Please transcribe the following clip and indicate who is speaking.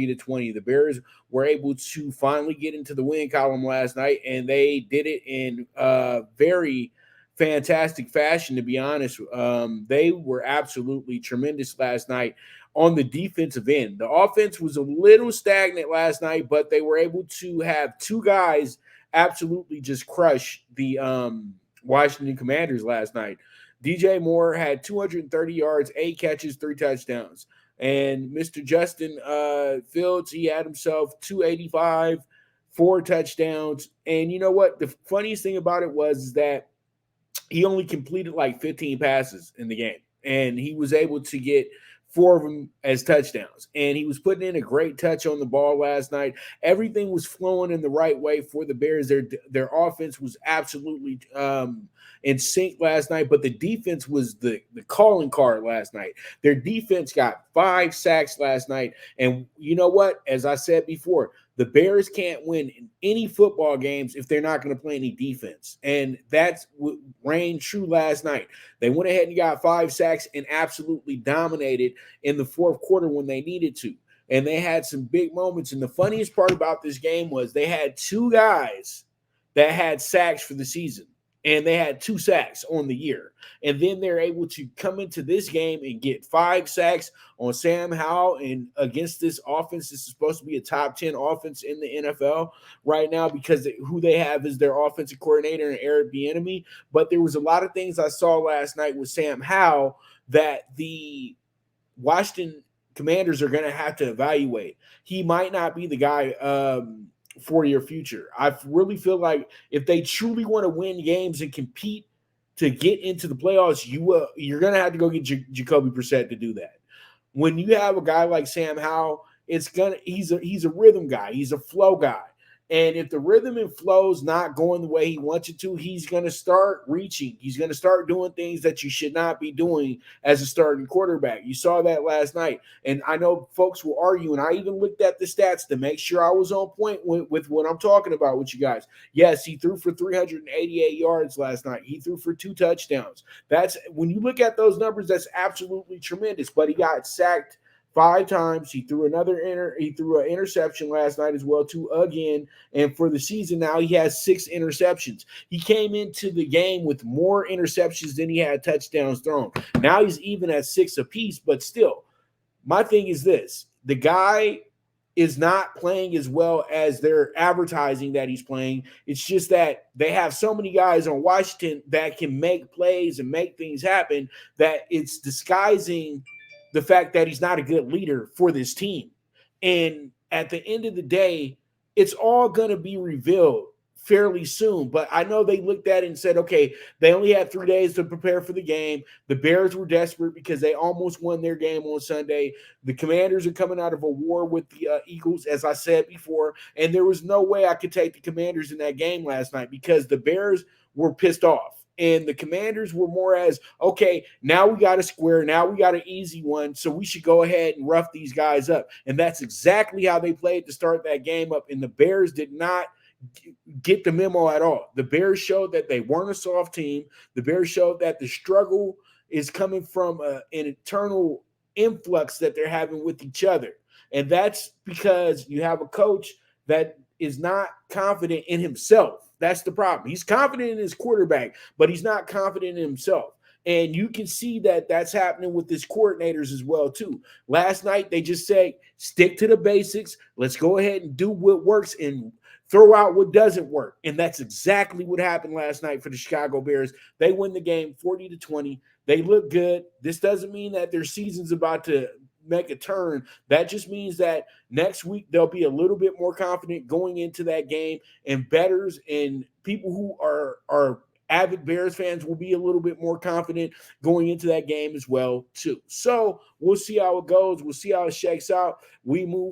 Speaker 1: to 20. The Bears were able to finally get into the win column last night, and they did it in very fantastic fashion, to be honest. They were absolutely tremendous last night on the defensive end. The offense was a little stagnant last night, but they were able to have two guys absolutely just crush the Washington Commanders last night. DJ Moore had 230 yards, 8 catches, 3 touchdowns. And Mr. Justin Fields, he had himself 285, 4 touchdowns. And you know what? The funniest thing about it was that he only completed like 15 passes in the game, and he was able to get 4 of them as touchdowns. And he was putting in a great touch on the ball last night. Everything was flowing in the right way for the Bears. Their offense was absolutely in sync last night, but the defense was the calling card last night. Their defense got 5 sacks last night. And you know what? As I said before, the Bears can't win in any football games if they're not going to play any defense. And that's what reigned true last night. They went ahead and got 5 sacks and absolutely dominated in the fourth quarter when they needed to. And they had some big moments. And the funniest part about this game was they had 2 guys that had sacks for the season. And they had 2 sacks on the year. And then they're able to come into this game and get 5 sacks on Sam Howell. And against this offense, this is supposed to be a top 10 offense in the NFL right now because who they have is their offensive coordinator and Eric Bieniemy. But there was a lot of things I saw last night with Sam Howell that the Washington Commanders are going to have to evaluate. He might not be the guy for your future. I really feel like if they truly want to win games and compete to get into the playoffs, you're going to have to go get Jacoby Brissett to do that. When you have a guy like Sam Howell, he's a rhythm guy. He's a flow guy. And if the rhythm and flow's not going the way he wants it to, he's going to start reaching. He's going to start doing things that you should not be doing as a starting quarterback. You saw that last night. And I know folks will argue, and I even looked at the stats to make sure I was on point with what I'm talking about with you guys. Yes, he threw for 388 yards last night. He threw for 2 touchdowns. That's when you look at those numbers, that's absolutely tremendous. But he got sacked 5 times. He threw an interception last night as well, too, again. And for the season now, he has 6 interceptions. He came into the game with more interceptions than he had touchdowns thrown. Now he's even at 6 apiece, but still, my thing is this. The guy is not playing as well as they're advertising that he's playing. It's just that they have so many guys on Washington that can make plays and make things happen that it's disguising the fact that he's not a good leader for this team. And at the end of the day, it's all going to be revealed fairly soon. But I know they looked at it and said, okay, they only had 3 days to prepare for the game. The Bears were desperate because they almost won their game on Sunday. The Commanders are coming out of a war with the Eagles, as I said before. And there was no way I could take the Commanders in that game last night because the Bears were pissed off. And the Commanders were more as, okay, now we got a square. Now we got an easy one. So we should go ahead and rough these guys up. And that's exactly how they played to start that game up. And the Bears did not get the memo at all. The Bears showed that they weren't a soft team. The Bears showed that the struggle is coming from an internal influx that they're having with each other. And that's because you have a coach that is not confident in himself. That's the problem. He's confident in his quarterback, but he's not confident in himself. And you can see that that's happening with his coordinators as well, too. Last night, they just say, stick to the basics. Let's go ahead and do what works and throw out what doesn't work. And that's exactly what happened last night for the Chicago Bears. They win the game 40-20. They look good. This doesn't mean that their season's about to make a turn. That just means that next week they'll be a little bit more confident going into that game, and bettors and people who are avid Bears fans will be a little bit more confident going into that game as well too. So we'll see how it goes. We'll see how it shakes out. We